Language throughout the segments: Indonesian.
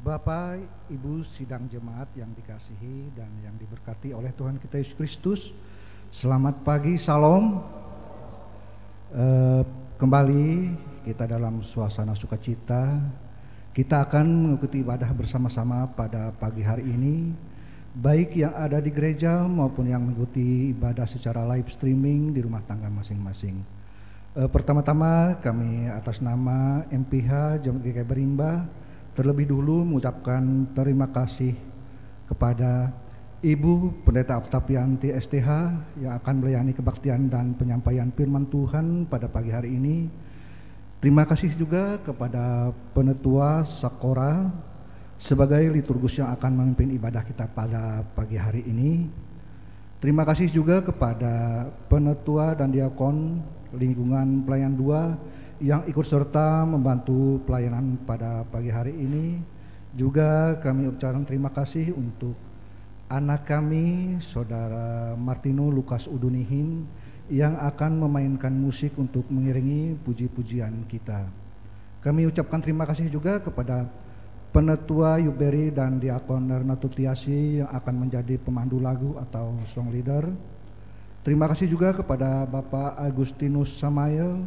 Bapak, Ibu sidang jemaat yang dikasihi dan yang diberkati oleh Tuhan kita Yesus Kristus, selamat pagi, salam. Kembali kita dalam suasana sukacita. Kita akan mengikuti ibadah bersama-sama pada pagi hari ini, baik yang ada di gereja maupun yang mengikuti ibadah secara live streaming di rumah tangga masing-masing. Pertama-tama kami atas nama MPH Jemaat GKI Berimba terlebih dulu mengucapkan terima kasih kepada Ibu Pendeta Octavianti STH yang akan melayani kebaktian dan penyampaian firman Tuhan pada pagi hari ini. Terima kasih juga kepada Penetua Sakora sebagai liturgus yang akan memimpin ibadah kita pada pagi hari ini. Terima kasih juga kepada Penetua dan Diakon lingkungan pelayan 2 yang ikut serta membantu pelayanan pada pagi hari ini. Juga kami ucapkan terima kasih untuk anak kami, Saudara Martino Lukas Udunihin, yang akan memainkan musik untuk mengiringi puji-pujian kita. Kami ucapkan terima kasih juga kepada Penetua Yuberi dan Diakon Renato Tiasi yang akan menjadi pemandu lagu atau song leader. Terima kasih juga kepada Bapak Agustinus Samael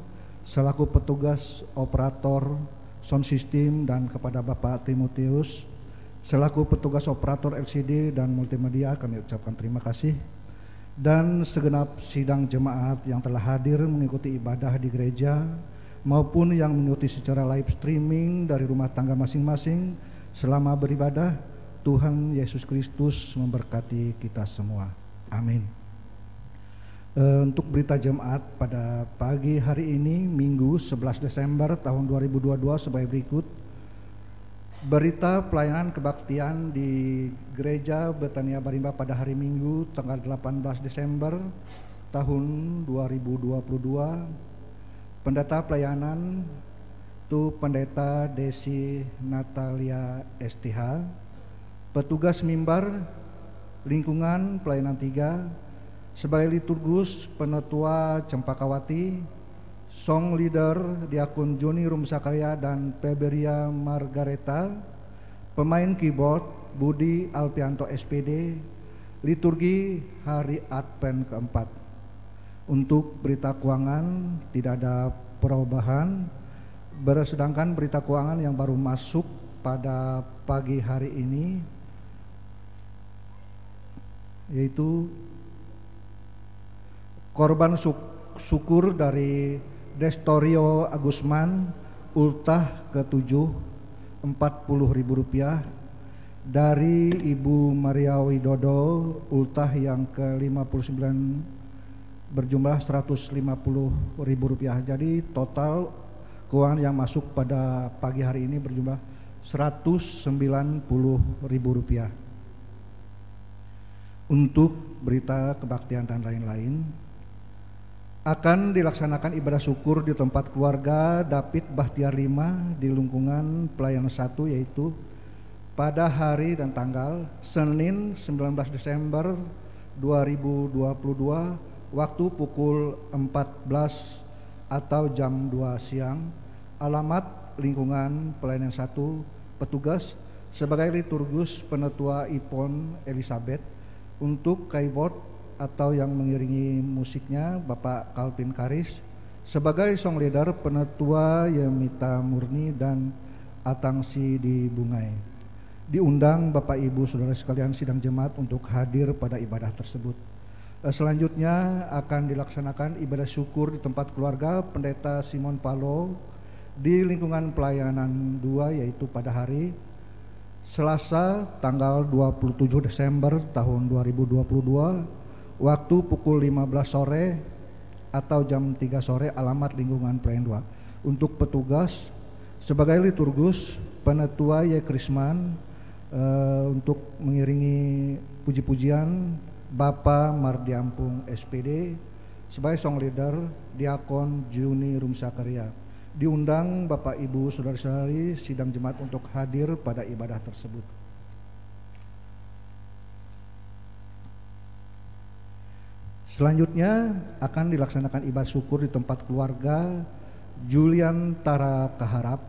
selaku petugas operator sound system, dan kepada Bapak Timotius selaku petugas operator LCD dan multimedia. Kami ucapkan terima kasih, dan segenap sidang jemaat yang telah hadir mengikuti ibadah di gereja maupun yang mengikuti secara live streaming dari rumah tangga masing-masing. Selama beribadah, Tuhan Yesus Kristus memberkati kita semua. Amin. Untuk berita jemaat pada pagi hari ini, Minggu 11 Desember tahun 2022 sebagai berikut. Berita pelayanan kebaktian di Gereja Betania Barimba pada hari Minggu tanggal 18 Desember tahun 2022. Pendeta pelayanan itu Pendeta Desi Natalia STH. Petugas mimbar lingkungan pelayanan 3 sebagai liturgus Penetua Cempakawati, song leader Diakon Joni Rumsakarya dan Feberia Margareta, pemain keyboard Budi Alpianto SPD, liturgi hari Advent keempat. Untuk berita keuangan tidak ada perubahan, sedangkan berita keuangan yang baru masuk pada pagi hari ini yaitu korban syukur dari Destorio Agusman, ultah ke-7 Rp40.000, dari Ibu Maria Widodo, ultah yang ke-59 berjumlah Rp150.000. Jadi total keuangan yang masuk pada pagi hari ini berjumlah Rp190.000. Untuk berita kebaktian dan lain-lain, akan dilaksanakan ibadah syukur di tempat keluarga David Bahtiar 5 di lingkungan pelayanan 1, yaitu pada hari dan tanggal Senin 19 Desember 2022 waktu pukul 14 atau jam 2 siang. Alamat lingkungan pelayanan 1, petugas sebagai liturgus Penetua Ipon Elizabeth. Untuk keyboard atau yang mengiringi musiknya Bapak Calvin Karis. Sebagai song leader Penetua Yemita Murni dan Atangsi di Bungai. Diundang Bapak Ibu Saudara sekalian sidang jemaat untuk hadir pada ibadah tersebut. Selanjutnya akan dilaksanakan ibadah syukur di tempat keluarga Pendeta Simon Palo di lingkungan pelayanan 2, yaitu pada hari Selasa tanggal 27 Desember tahun 2022 waktu pukul 15 sore atau jam 3 sore. Alamat lingkungan pelayanan 2. Untuk petugas sebagai liturgus Penetua Y. Krisman, untuk mengiringi puji-pujian Bapak Mardiampung SPD, sebagai song leader Diakon Juni Rumsakarya. Diundang Bapak Ibu Saudara-saudari sidang jemaat untuk hadir pada ibadah tersebut. Selanjutnya akan dilaksanakan ibadah syukur di tempat keluarga Julian Tara Kaharap.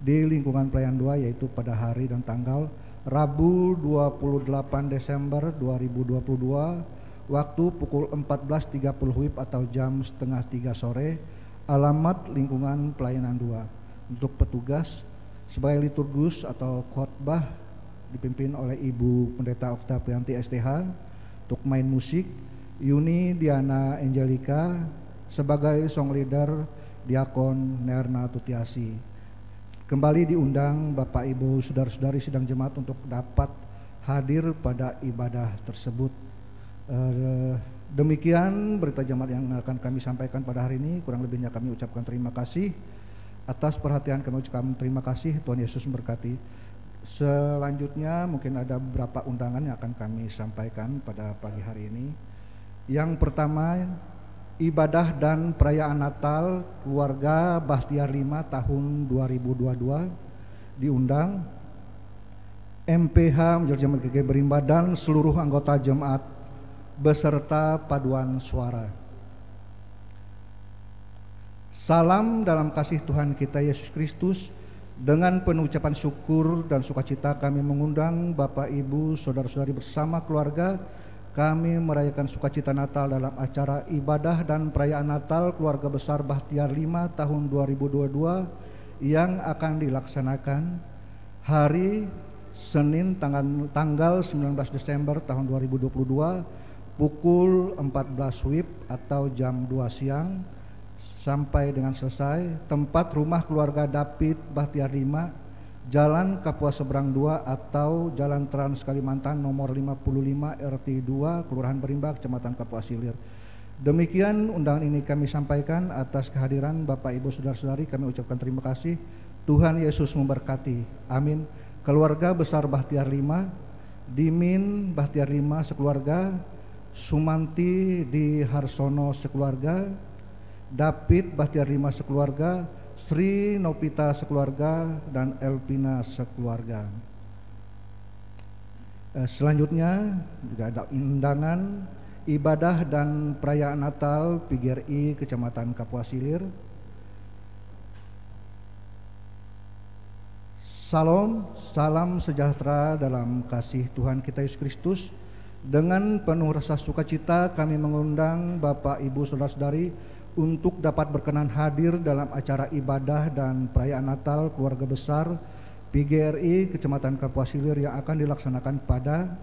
di lingkungan pelayanan 2, yaitu pada hari dan tanggal Rabu 28 Desember 2022 waktu pukul 14.30 WIB atau jam setengah 3 sore, alamat lingkungan pelayanan 2. Untuk petugas sebagai liturgus atau khotbah dipimpin oleh Ibu Pendeta Oktavianti STH. Untuk main musik Yuni Diana Angelika, sebagai song leader Diakon Nerna Tutiasi. Kembali diundang Bapak Ibu saudara-saudari sidang jemaat untuk dapat hadir pada ibadah tersebut. Demikian berita jemaat yang akan kami sampaikan pada hari ini. Kurang lebihnya kami ucapkan terima kasih. Atas perhatian kami ucapkan terima kasih. Tuhan Yesus memberkati. Selanjutnya mungkin ada beberapa undangan yang akan kami sampaikan pada pagi hari ini. Yang pertama, ibadah dan perayaan Natal keluarga Bahtiar 5 tahun 2022. Diundang MPH Majelis Jemaat GKI Berimba dan seluruh anggota jemaat beserta paduan suara. Salam dalam kasih Tuhan kita Yesus Kristus. Dengan penuh ucapan syukur dan sukacita kami mengundang Bapak Ibu saudara-saudari bersama keluarga kami merayakan sukacita Natal dalam acara ibadah dan perayaan Natal keluarga besar Bahtiar 5 tahun 2022 yang akan dilaksanakan hari Senin tanggal 19 Desember tahun 2022 pukul 14 WIB atau jam 2 siang sampai dengan selesai. Tempat rumah keluarga David Bahtiar 5, Jalan Kapuas Seberang 2 atau Jalan Trans Kalimantan nomor 55 RT 2 Kelurahan Berimba, Kecamatan Kapuas Hilir. Demikian undangan ini kami sampaikan. Atas kehadiran Bapak Ibu saudara-saudari kami ucapkan terima kasih. Tuhan Yesus memberkati. Amin. Keluarga besar Bahtiar 5, Dimin Bahtiar 5 sekeluarga, Sumanti di Harsono sekeluarga, David Bahtiar 5 sekeluarga, Sri Novita sekeluarga, dan Elpina sekeluarga. Selanjutnya juga ada undangan ibadah dan perayaan Natal PGRI Kecamatan Kapuas Hilir. Salam sejahtera dalam kasih Tuhan kita Yesus Kristus. Dengan penuh rasa sukacita kami mengundang Bapak Ibu saudara-saudari untuk dapat berkenan hadir dalam acara ibadah dan perayaan Natal keluarga besar PGRI Kecamatan Kapuas Hilir yang akan dilaksanakan pada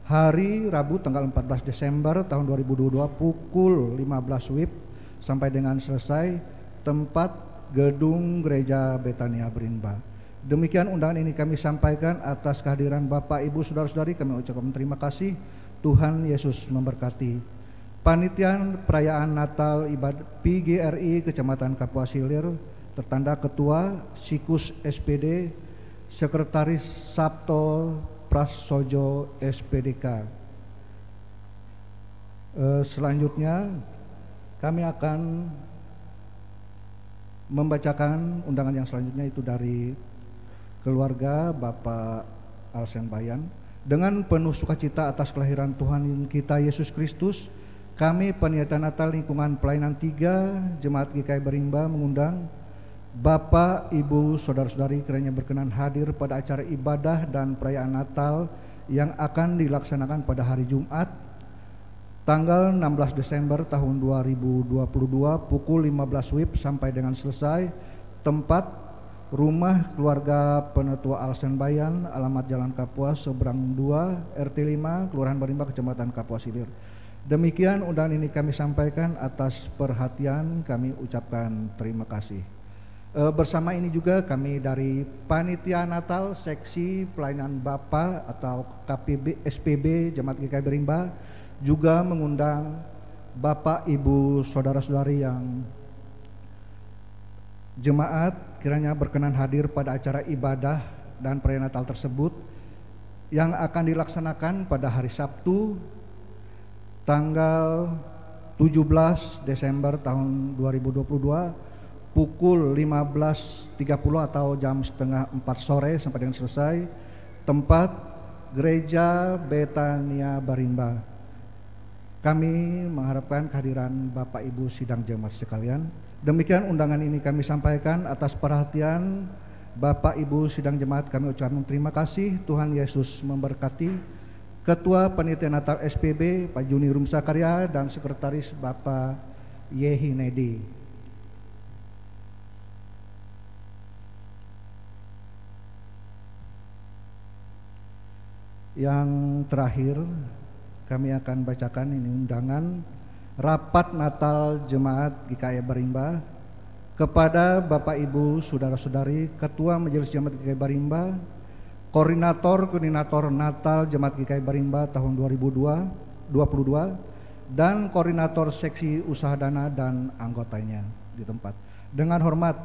hari Rabu tanggal 14 Desember tahun 2022 pukul 15 WIB sampai dengan selesai. Tempat Gedung Gereja Betania Berimba. Demikian undangan ini kami sampaikan. Atas kehadiran Bapak Ibu saudara-saudari kami ucapkan terima kasih. Tuhan Yesus memberkati. Panitia perayaan Natal ibadah PGRI Kecamatan Kapuas Hilir tertanda Ketua Sikus SPD, Sekretaris Sabto Prasojo SPDK. Selanjutnya kami akan membacakan undangan yang selanjutnya, itu dari keluarga Bapak Alsen Bayan. Dengan penuh sukacita atas kelahiran Tuhan kita Yesus Kristus, kami Panitia Natal Lingkungan Pelayanan 3 Jemaat GKI Berimba mengundang Bapak, Ibu, saudara-saudari kiranya berkenan hadir pada acara ibadah dan perayaan Natal yang akan dilaksanakan pada hari Jumat tanggal 16 Desember tahun 2022 pukul 15 WIB sampai dengan selesai. Tempat rumah keluarga Penetua Alsen Bayan, alamat Jalan Kapuas Seberang 2 RT 5 Kelurahan Berimba, Kecamatan Kapuas Hilir. Demikian undangan ini kami sampaikan. Atas perhatian kami ucapkan terima kasih. Bersama ini juga kami dari Panitia Natal Seksi Pelayanan Bapa atau KPB SPB Jemaat GKI Berimba juga mengundang Bapak, Ibu, saudara-saudari yang jemaat kiranya berkenan hadir pada acara ibadah dan perayaan Natal tersebut yang akan dilaksanakan pada hari Sabtu tanggal 17 Desember tahun 2022 pukul 15.30 atau jam setengah 4 sore sampai dengan selesai. Tempat Gereja Betania Berimba. Kami mengharapkan kehadiran Bapak Ibu sidang jemaat sekalian. Demikian undangan ini kami sampaikan. Atas perhatian Bapak Ibu sidang jemaat, kami ucapkan terima kasih. Tuhan Yesus memberkati. Ketua Panitia Natal SPB Pak Juni Rumsakarya dan Sekretaris Bapak Yehi Nedi. Yang terakhir kami akan bacakan ini undangan Rapat Natal Jemaat GKI Barimba kepada Bapak Ibu Saudara-saudari Ketua Majelis Jemaat GKI Barimba, Koordinator Natal Jemaat GKI Barimba tahun 2022 dan Koordinator Seksi Usaha Dana dan anggotanya di tempat. Dengan hormat,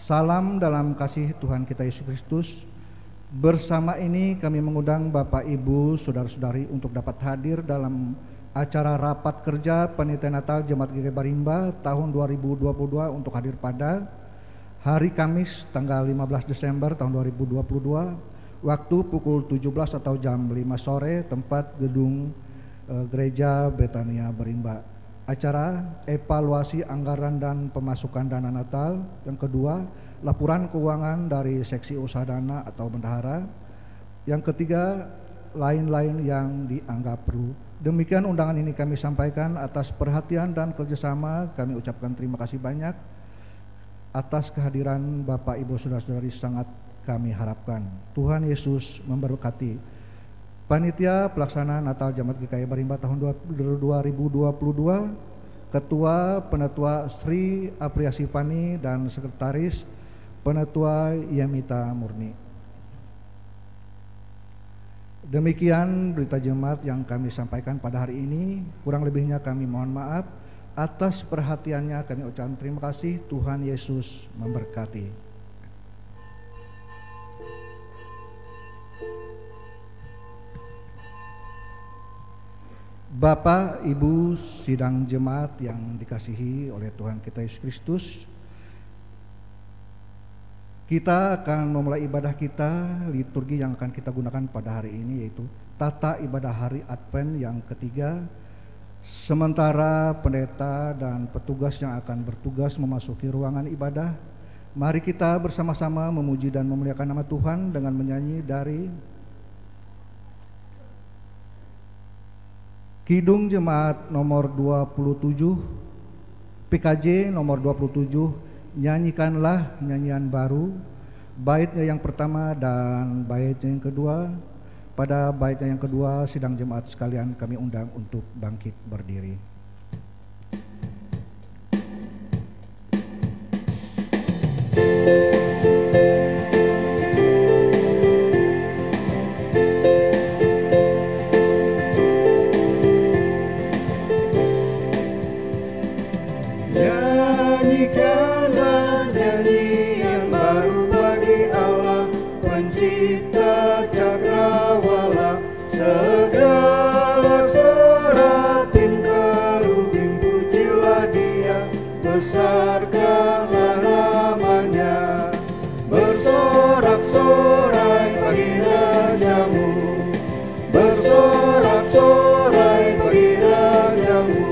salam dalam kasih Tuhan kita Yesus Kristus. Bersama ini kami mengundang Bapak Ibu Saudara-saudari untuk dapat hadir dalam acara rapat kerja Panitia Natal Jemaat GKI Barimba tahun 2022 untuk hadir pada hari Kamis tanggal 15 Desember tahun 2022 waktu pukul 17 atau jam 5 sore, tempat gedung Gereja Betania Barimba. Acara evaluasi anggaran dan pemasukan dana Natal. Yang kedua, laporan keuangan dari seksi usaha dana atau bendahara. Yang ketiga, lain-lain yang dianggap perlu. Demikian undangan ini kami sampaikan. Atas perhatian dan kerjasama kami ucapkan terima kasih banyak. Atas kehadiran Bapak Ibu Saudara-saudari sangat kami harapkan. Tuhan Yesus memberkati. Panitia Pelaksana Natal Jemaat GKI Barimba tahun 2022, Ketua Penetua Sri Apriasi Pani dan Sekretaris Penetua Yamita Murni. Demikian berita jemaat yang kami sampaikan pada hari ini. Kurang lebihnya kami mohon maaf. Atas perhatiannya kami ucapkan terima kasih. Tuhan Yesus memberkati. Bapak, Ibu sidang jemaat yang dikasihi oleh Tuhan kita Yesus Kristus, kita akan memulai ibadah kita, liturgi yang akan kita gunakan pada hari ini, yaitu tata ibadah hari Advent yang ketiga. Sementara pendeta dan petugas yang akan bertugas memasuki ruangan ibadah, mari kita bersama-sama memuji dan memuliakan nama Tuhan dengan menyanyi dari Kidung Jemaat nomor 27, PKJ nomor 27, nyanyikanlah nyanyian baru, baitnya yang pertama dan baitnya yang kedua. Pada baitnya yang kedua, sidang jemaat sekalian kami undang untuk bangkit berdiri. Nyanyikanlah nyanyian baru bagi Allah Pencipta cakrawala, segala serapim kerubim pujilah Dia, besarkanlah namanya, bersorak-sorai bagi Rajamu, bersorak-sorai bagi Rajamu.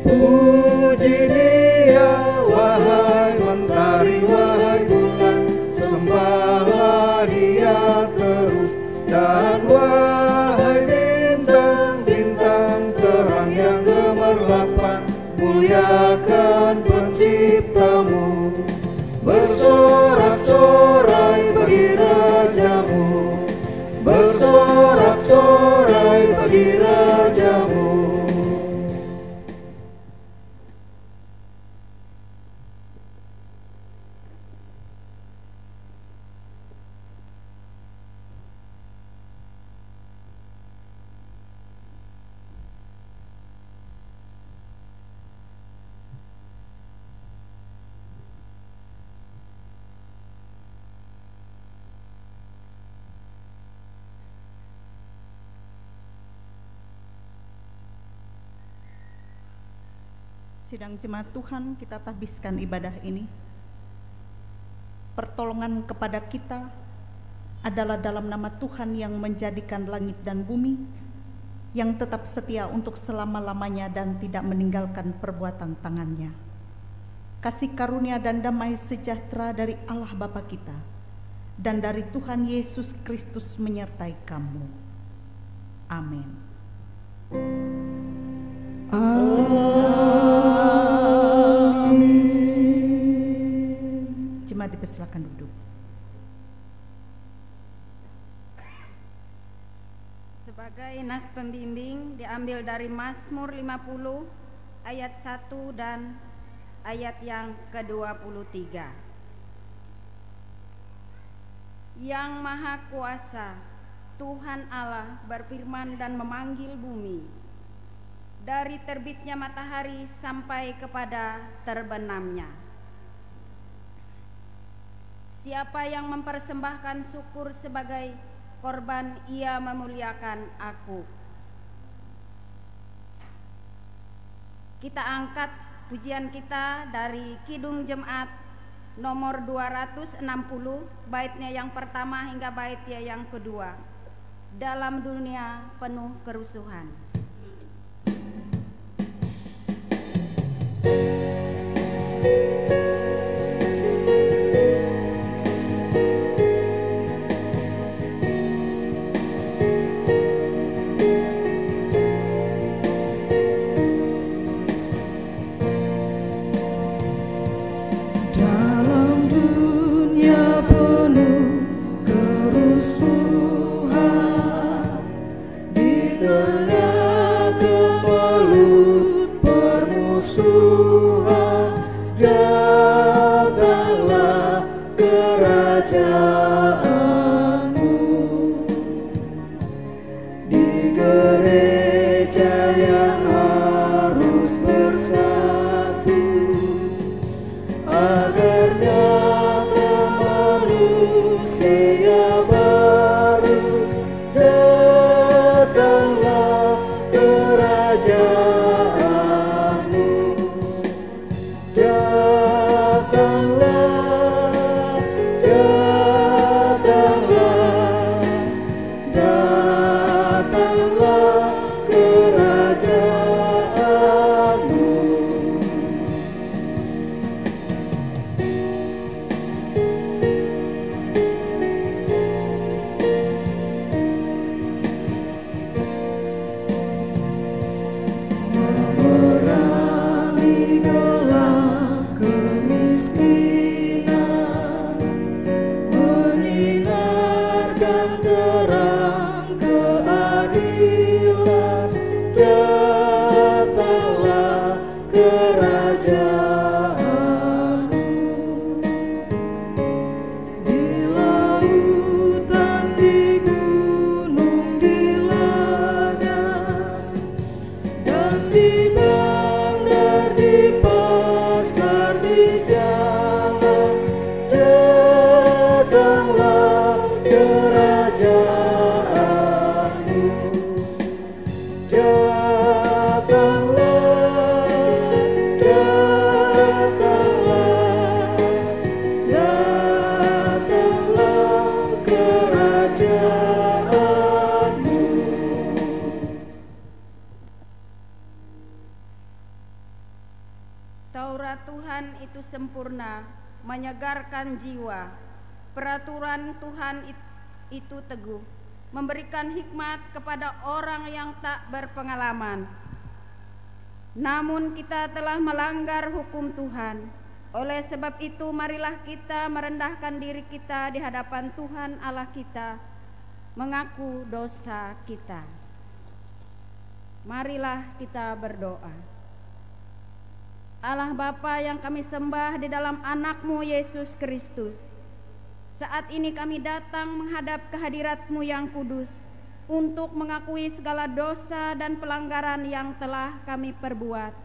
Puji Dia, wahai mentari, wahai bulan, sembahlah Dia terus. Dan wahai bintang-bintang terang yang gemerlapan, muliakan Penciptamu, bersorak-sorai bagi Rajamu, bersorak-sorai bagi Rajamu. Sidang jemaat Tuhan, kita tabiskan ibadah ini. Pertolongan kepada kita adalah dalam nama Tuhan yang menjadikan langit dan bumi, yang tetap setia untuk selama-lamanya dan tidak meninggalkan perbuatan tangannya. Kasih karunia dan damai sejahtera dari Allah Bapa kita dan dari Tuhan Yesus Kristus menyertai kamu. Amin. Jemaat dipersilakan duduk. Sebagai nas pembimbing diambil dari Mazmur 50 ayat 1 dan ayat yang ke-23. Yang Maha Kuasa, Tuhan Allah berfirman dan memanggil bumi, dari terbitnya matahari sampai kepada terbenamnya. Siapa yang mempersembahkan syukur sebagai korban, ia memuliakan aku. Kita angkat pujian kita dari Kidung Jemaat nomor 260, baitnya yang pertama hingga baitnya yang kedua. Dalam dunia penuh kerusuhan. Taurat Tuhan itu sempurna, menyegarkan jiwa. Peraturan Tuhan itu teguh, memberikan hikmat kepada orang yang tak berpengalaman. Namun kita telah melanggar hukum Tuhan. Oleh sebab itu marilah kita merendahkan diri kita di hadapan Tuhan Allah kita, mengaku dosa kita. Marilah kita berdoa. Allah Bapa yang kami sembah di dalam anak-Mu Yesus Kristus, saat ini kami datang menghadap kehadirat-Mu yang kudus untuk mengakui segala dosa dan pelanggaran yang telah kami perbuat,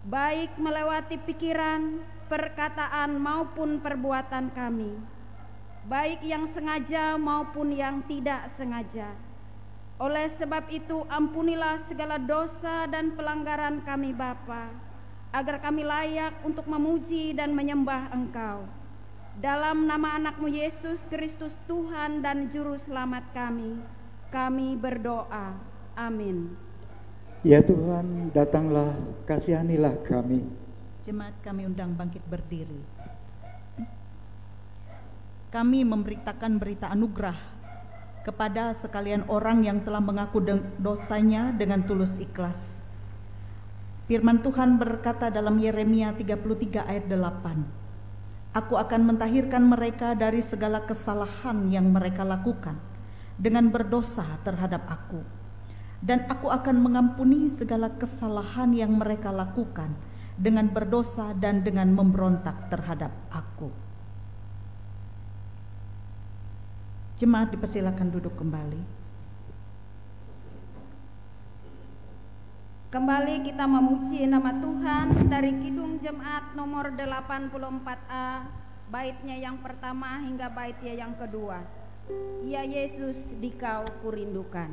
baik melewati pikiran, perkataan maupun perbuatan kami, baik yang sengaja maupun yang tidak sengaja. Oleh sebab itu ampunilah segala dosa dan pelanggaran kami Bapa, agar kami layak untuk memuji dan menyembah Engkau. Dalam nama anakmu Yesus Kristus Tuhan dan Juru Selamat kami berdoa. Amin. Ya Tuhan, datanglah, kasihanilah kami. Jemaat kami undang bangkit berdiri. Kami memberitakan berita anugerah kepada sekalian orang yang telah mengaku dosanya dengan tulus ikhlas. Firman Tuhan berkata dalam Yeremia 33 ayat 8, Aku akan mentahirkan mereka dari segala kesalahan yang mereka lakukan dengan berdosa terhadap aku. Dan aku akan mengampuni segala kesalahan yang mereka lakukan dengan berdosa dan dengan memberontak terhadap aku. Jemaat dipersilakan duduk kembali. Kembali kita memuji nama Tuhan dari Kidung Jemaat nomor 84A, baitnya yang pertama hingga baitnya yang kedua. Ya Yesus, Dikau kurindukan.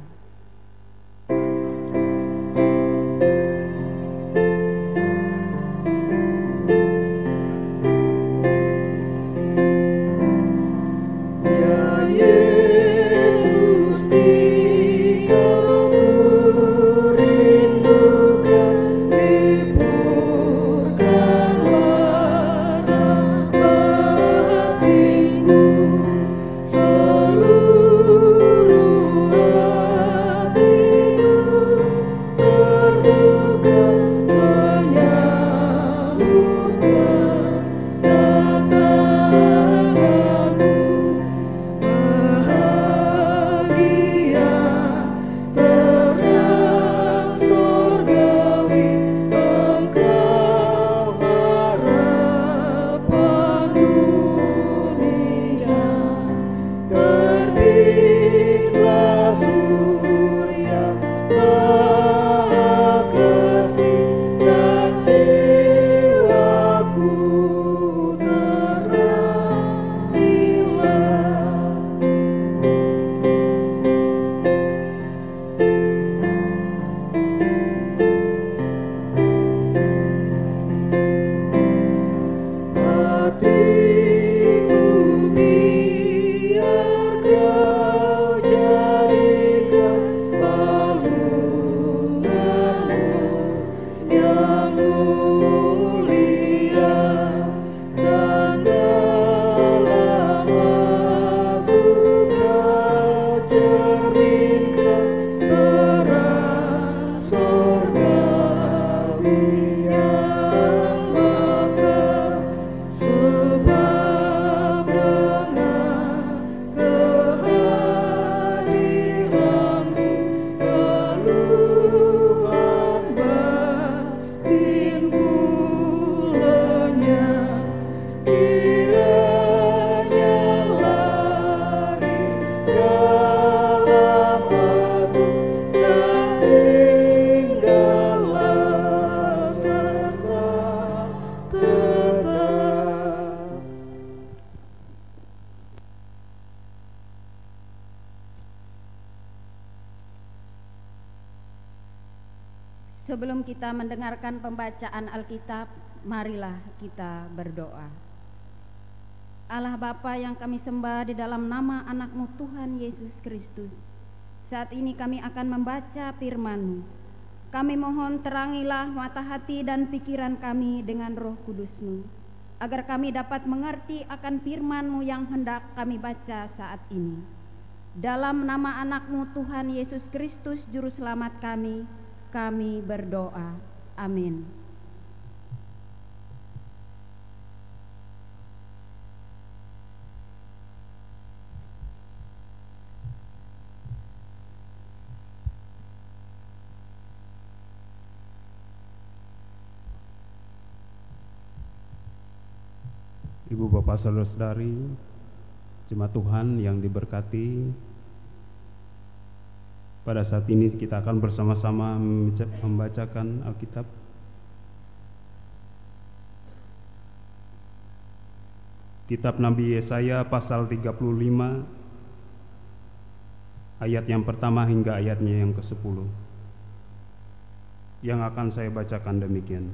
Sebelum kita mendengarkan pembacaan Alkitab, marilah kita berdoa. Allah Bapa yang kami sembah, di dalam nama anak-Mu Tuhan Yesus Kristus, saat ini kami akan membaca firman-Mu. Kami mohon terangilah mata hati dan pikiran kami dengan Roh Kudus-Mu, agar kami dapat mengerti akan firman-Mu yang hendak kami baca saat ini. Dalam nama anak-Mu Tuhan Yesus Kristus Juru Selamat kami berdoa. Amin. Ibu bapak saudara-saudari, jemaat Tuhan yang diberkati, pada saat ini kita akan bersama-sama membacakan Alkitab. Kitab Nabi Yesaya pasal 35 ayat yang pertama hingga ayatnya yang ke-10. Yang akan saya bacakan demikian.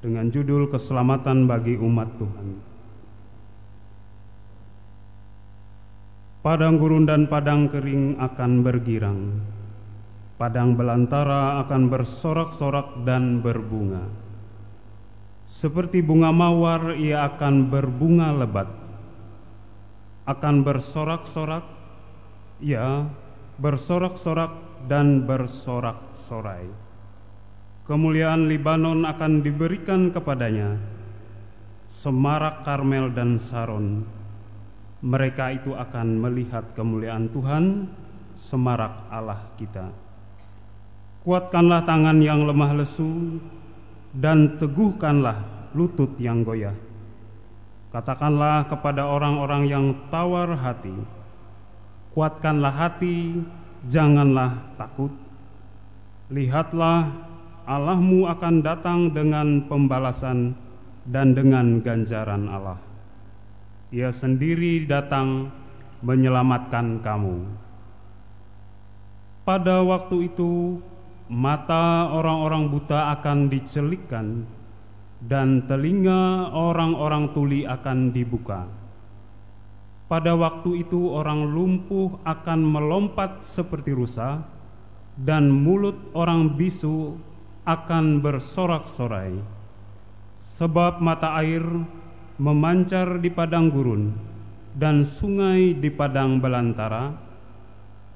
Dengan judul Keselamatan bagi umat Tuhan. Padang gurun dan padang kering akan bergirang, padang belantara akan bersorak-sorak dan berbunga. Seperti bunga mawar ia akan berbunga lebat, akan bersorak-sorak, ya, bersorak-sorak dan bersorak-sorai. Kemuliaan Libanon akan diberikan kepadanya, semarak Karmel dan Saron. Mereka itu akan melihat kemuliaan Tuhan, semarak Allah kita. Kuatkanlah tangan yang lemah lesu, dan teguhkanlah lutut yang goyah. Katakanlah kepada orang-orang yang tawar hati, kuatkanlah hati, janganlah takut. Lihatlah, Allahmu akan datang dengan pembalasan dan dengan ganjaran Allah. Ia sendiri datang menyelamatkan kamu. Pada waktu itu, mata orang-orang buta akan dicelikkan, dan telinga orang-orang tuli akan dibuka. Pada waktu itu orang lumpuh akan melompat seperti rusa, dan mulut orang bisu akan bersorak-sorai. Sebab mata air memancar di padang gurun, dan sungai di padang belantara.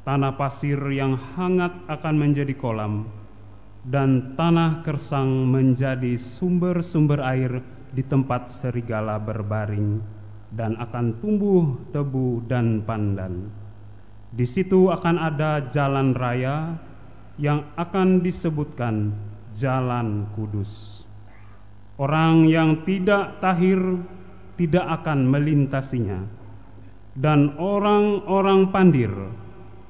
Tanah pasir yang hangat akan menjadi kolam, dan tanah kersang menjadi sumber-sumber air di tempat serigala berbaring, dan akan tumbuh tebu dan pandan. Di situ akan ada jalan raya yang akan disebutkan Jalan Kudus. Orang yang tidak tahir tidak akan melintasinya, dan orang-orang pandir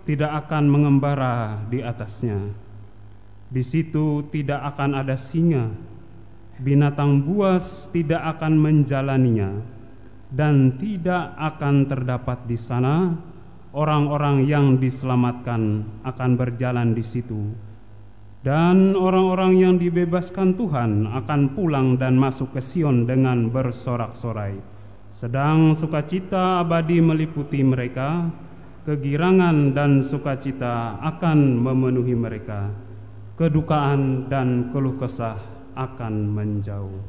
tidak akan mengembara di atasnya. Di situ tidak akan ada singa, binatang buas tidak akan menjalaninya, dan tidak akan terdapat di sana orang-orang yang diselamatkan akan berjalan di situ. Dan orang-orang yang dibebaskan Tuhan akan pulang dan masuk ke Sion dengan bersorak-sorai. Sedang sukacita abadi meliputi mereka, kegirangan dan sukacita akan memenuhi mereka, kedukaan dan keluh kesah akan menjauh.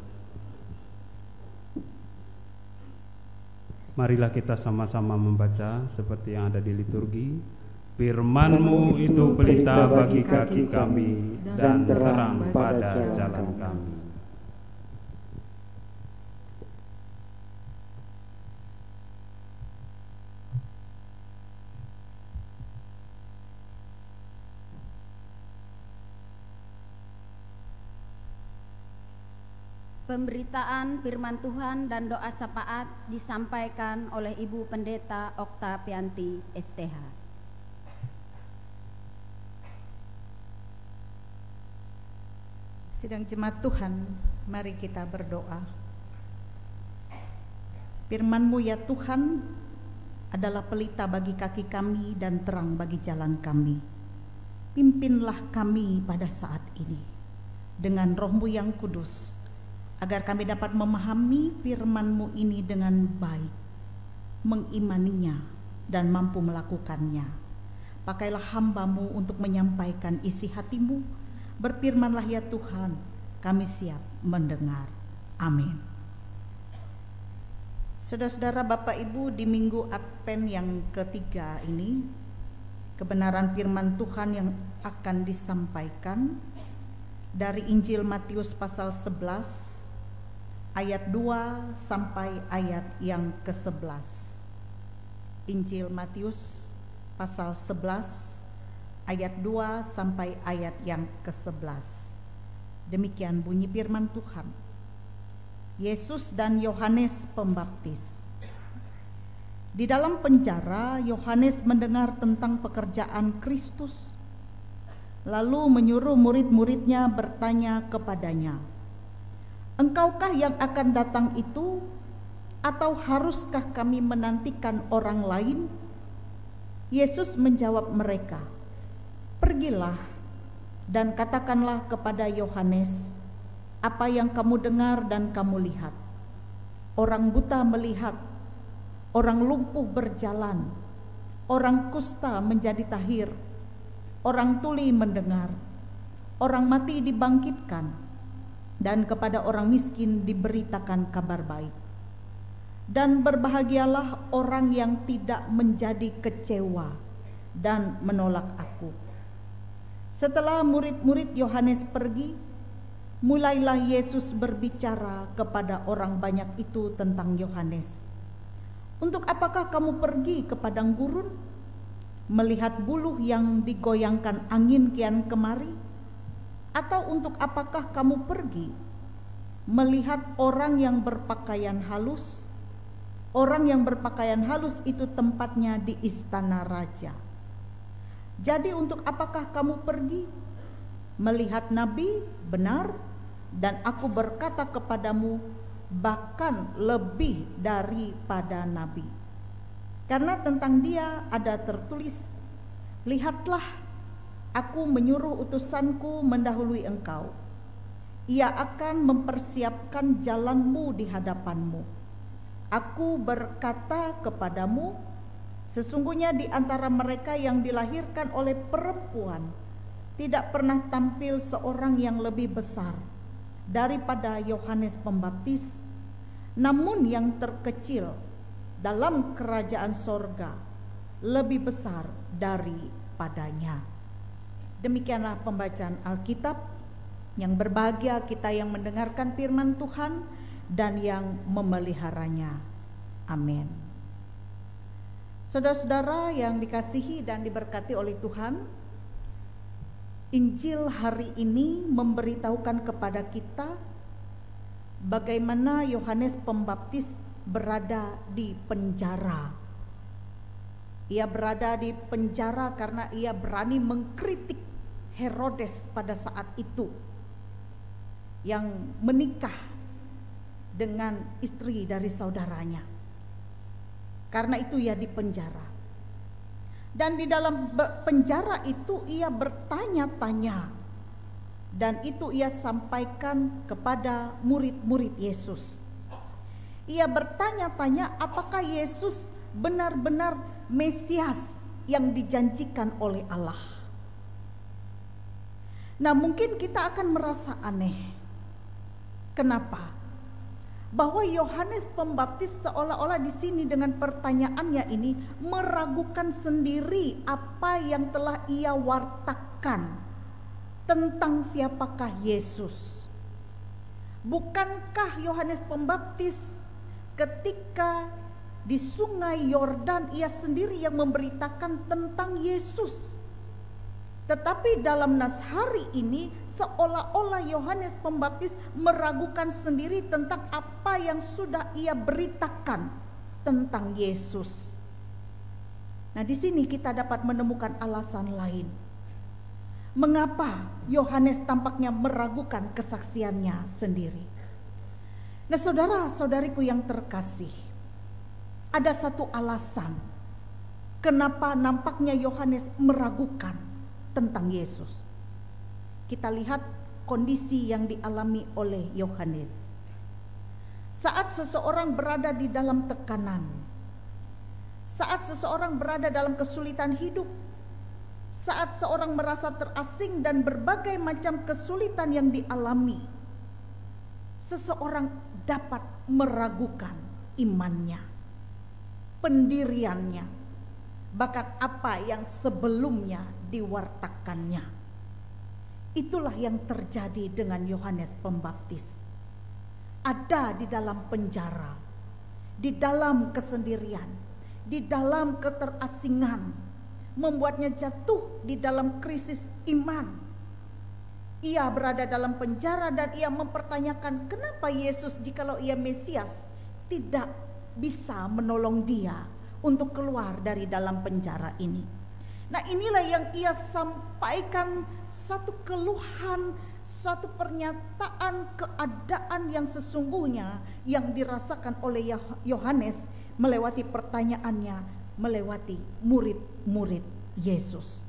Marilah kita sama-sama membaca seperti yang ada di liturgi. Firman-Mu itu pelita bagi kaki kami dan terang pada jalan kami. Pemberitaan firman Tuhan dan doa syafaat disampaikan oleh Ibu Pendeta Oktavianti STH. Sidang jemaat Tuhan, mari kita berdoa. Firman-Mu ya Tuhan adalah pelita bagi kaki kami dan terang bagi jalan kami. Pimpinlah kami pada saat ini dengan Roh-Mu yang kudus, agar kami dapat memahami firman-Mu ini dengan baik, mengimaninya dan mampu melakukannya. Pakailah hamba-Mu untuk menyampaikan isi hati-Mu. Berfirmanlah ya Tuhan, kami siap mendengar. Amin. Saudara-saudara, Bapak Ibu, di Minggu Advent yang ketiga ini, kebenaran firman Tuhan yang akan disampaikan dari Injil Matius pasal 11 ayat 2 sampai ayat yang ke-11. Injil Matius pasal 11 ayat 2 sampai ayat yang ke-11. Demikian bunyi firman Tuhan. Yesus dan Yohanes Pembaptis. Di dalam penjara, Yohanes mendengar tentang pekerjaan Kristus, lalu menyuruh murid-muridnya bertanya kepadanya, "Engkaukah yang akan datang itu, atau haruskah kami menantikan orang lain?" Yesus menjawab mereka, "Pergilah dan katakanlah kepada Yohanes apa yang kamu dengar dan kamu lihat. Orang buta melihat, orang lumpuh berjalan, orang kusta menjadi tahir, orang tuli mendengar, orang mati dibangkitkan, dan kepada orang miskin diberitakan kabar baik. Dan berbahagialah orang yang tidak menjadi kecewa dan menolak aku. Setelah murid-murid Yohanes pergi, mulailah Yesus berbicara kepada orang banyak itu tentang Yohanes. Untuk apakah kamu pergi ke padang gurun, melihat buluh yang digoyangkan angin kian kemari? Atau untuk apakah kamu pergi melihat orang yang berpakaian halus? Orang yang berpakaian halus itu tempatnya di istana raja. Jadi untuk apakah kamu pergi melihat nabi? Benar, dan aku berkata kepadamu, bahkan lebih daripada nabi. Karena tentang dia ada tertulis, lihatlah, aku menyuruh utusanku mendahului engkau. Ia akan mempersiapkan jalanmu di hadapanmu. Aku berkata kepadamu, sesungguhnya di antara mereka yang dilahirkan oleh perempuan tidak pernah tampil seorang yang lebih besar daripada Yohanes Pembaptis, namun yang terkecil dalam kerajaan sorga lebih besar daripadanya. Demikianlah pembacaan Alkitab. Yang berbahagia kita yang mendengarkan firman Tuhan dan yang memeliharanya. Amin. Saudara-saudara yang dikasihi dan diberkati oleh Tuhan, Injil hari ini memberitahukan kepada kita bagaimana Yohanes Pembaptis berada di penjara. Ia berada di penjara karena ia berani mengkritik Herodes pada saat itu, yang menikah dengan istri dari saudaranya. Karena itu ia dipenjara. Dan di dalam penjara itu ia bertanya-tanya, dan itu ia sampaikan kepada murid-murid Yesus. Ia bertanya-tanya apakah Yesus benar-benar Mesias yang dijanjikan oleh Allah. Nah, mungkin kita akan merasa aneh. Kenapa? Bahwa Yohanes Pembaptis seolah-olah di sini dengan pertanyaannya ini meragukan sendiri apa yang telah ia wartakan tentang siapakah Yesus. Bukankah Yohanes Pembaptis ketika di Sungai Yordan ia sendiri yang memberitakan tentang Yesus? Tetapi dalam nas hari ini seolah-olah Yohanes Pembaptis meragukan sendiri tentang apa yang sudah ia beritakan tentang Yesus. Nah, di sini kita dapat menemukan alasan lain. Mengapa Yohanes tampaknya meragukan kesaksiannya sendiri? Nah, saudara-saudariku yang terkasih, ada satu alasan kenapa nampaknya Yohanes meragukan tentang Yesus. Kita lihat kondisi yang dialami oleh Yohanes. Saat seseorang berada di dalam tekanan, saat seseorang berada dalam kesulitan hidup, saat seorang merasa terasing dan berbagai macam kesulitan yang dialami, seseorang dapat meragukan imannya, pendiriannya, bahkan apa yang sebelumnya diwartakannya. Itulah yang terjadi dengan Yohanes Pembaptis. Ada di dalam penjara, di dalam kesendirian, di dalam keterasingan, membuatnya jatuh di dalam krisis iman. Ia berada dalam penjara dan ia mempertanyakan kenapa Yesus jikalau ia Mesias tidak bisa menolong dia untuk keluar dari dalam penjara ini. Nah, inilah yang ia sampaikan, satu keluhan, satu pernyataan keadaan yang sesungguhnya yang dirasakan oleh Yohanes melewati pertanyaannya, melewati murid-murid Yesus.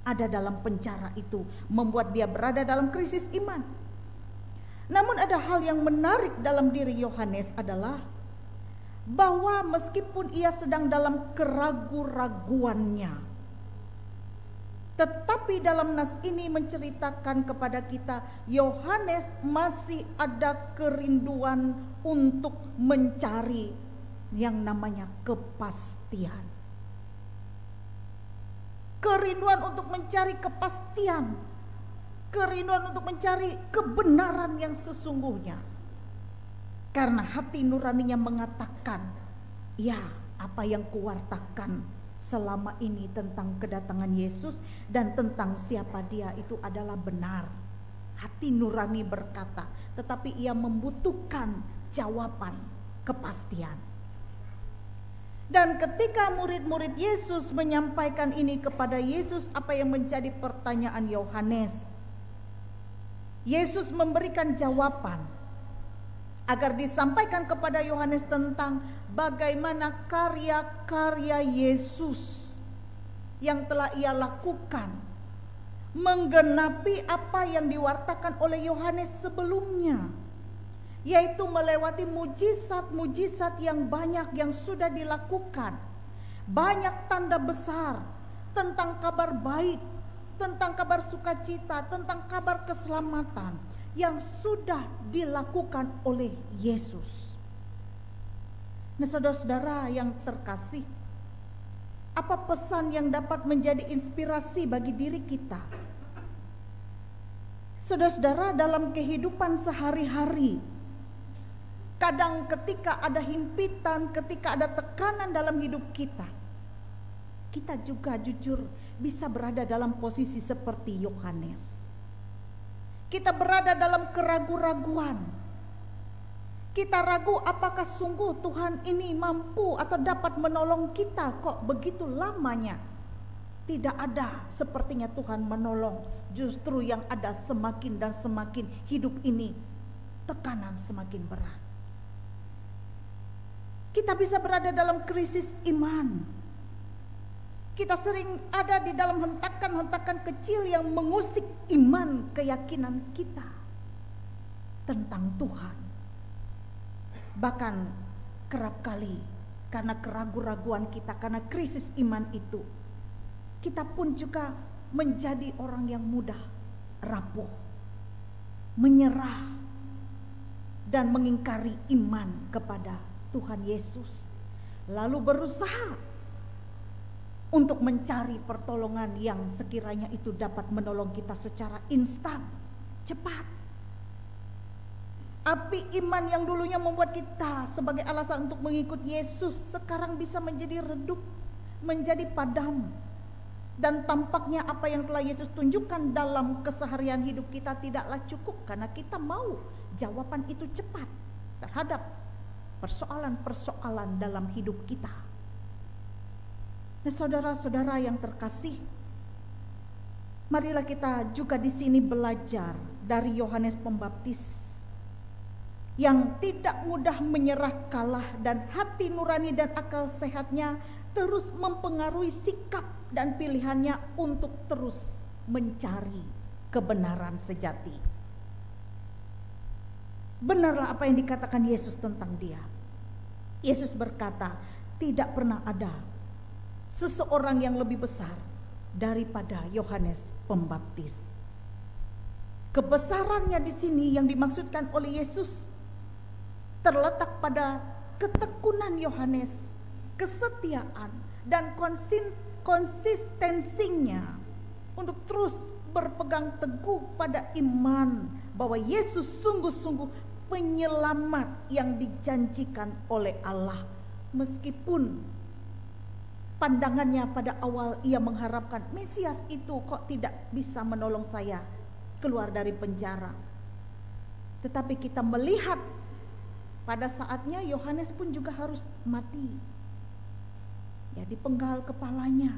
Ada dalam penjara itu membuat dia berada dalam krisis iman. Namun ada hal yang menarik dalam diri Yohanes adalah bahwa meskipun ia sedang dalam keraguan-raguannya, tetapi dalam nas ini menceritakan kepada kita, Yohanes masih ada kerinduan untuk mencari yang namanya kepastian. Kerinduan untuk mencari kepastian, kerinduan untuk mencari kebenaran yang sesungguhnya. Karena hati nuraninya mengatakan, ya, apa yang kuwartakan selama ini tentang kedatangan Yesus dan tentang siapa dia itu adalah benar. Hati nurani berkata, tetapi ia membutuhkan jawaban, kepastian. Dan ketika murid-murid Yesus menyampaikan ini kepada Yesus, apa yang menjadi pertanyaan Yohanes? Yesus memberikan jawaban agar disampaikan kepada Yohanes tentang bagaimana karya-karya Yesus yang telah ia lakukan menggenapi apa yang diwartakan oleh Yohanes sebelumnya, yaitu melewati mujizat-mujizat yang banyak yang sudah dilakukan, banyak tanda besar tentang kabar baik, tentang kabar sukacita, tentang kabar keselamatan yang sudah dilakukan oleh Yesus. Nah, saudara-saudara yang terkasih, apa pesan yang dapat menjadi inspirasi bagi diri kita? Saudara-saudara, dalam kehidupan sehari-hari, kadang ketika ada himpitan, ketika ada tekanan dalam hidup kita, kita juga jujur bisa berada dalam posisi seperti Yohanes. Kita berada dalam keraguan-raguan. Kita ragu apakah sungguh Tuhan ini mampu atau dapat menolong kita, kok begitu lamanya tidak ada sepertinya Tuhan menolong. Justru yang ada semakin dan semakin hidup ini tekanan semakin berat. Kita bisa berada dalam krisis iman. Kita sering ada di dalam hentakan-hentakan kecil yang mengusik iman, keyakinan kita tentang Tuhan. Bahkan kerap kali karena keraguan-raguan kita, karena krisis iman itu, kita pun juga menjadi orang yang mudah rapuh, menyerah, dan mengingkari iman kepada Tuhan Yesus, lalu berusaha untuk mencari pertolongan yang sekiranya itu dapat menolong kita secara instan, cepat. Api iman yang dulunya membuat kita sebagai alasan untuk mengikut Yesus sekarang bisa menjadi redup, menjadi padam. Dan tampaknya apa yang telah Yesus tunjukkan dalam keseharian hidup kita tidaklah cukup, karena kita mau jawaban itu cepat terhadap persoalan-persoalan dalam hidup kita. Nah, saudara-saudara yang terkasih, marilah kita juga di sini belajar dari Yohanes Pembaptis yang tidak mudah menyerah kalah, dan hati nurani dan akal sehatnya terus mempengaruhi sikap dan pilihannya untuk terus mencari kebenaran sejati. Benarlah apa yang dikatakan Yesus tentang dia. Yesus berkata, tidak pernah ada seseorang yang lebih besar daripada Yohanes Pembaptis. Kebesarannya di sini yang dimaksudkan oleh Yesus terletak pada ketekunan Yohanes, kesetiaan dan konsistensinya untuk terus berpegang teguh pada iman bahwa Yesus sungguh-sungguh penyelamat yang dijanjikan oleh Allah. Meskipun pandangannya pada awal ia mengharapkan Mesias itu kok tidak bisa menolong saya keluar dari penjara. Tetapi kita melihat pada saatnya Yohanes pun juga harus mati, ya, dipenggal kepalanya.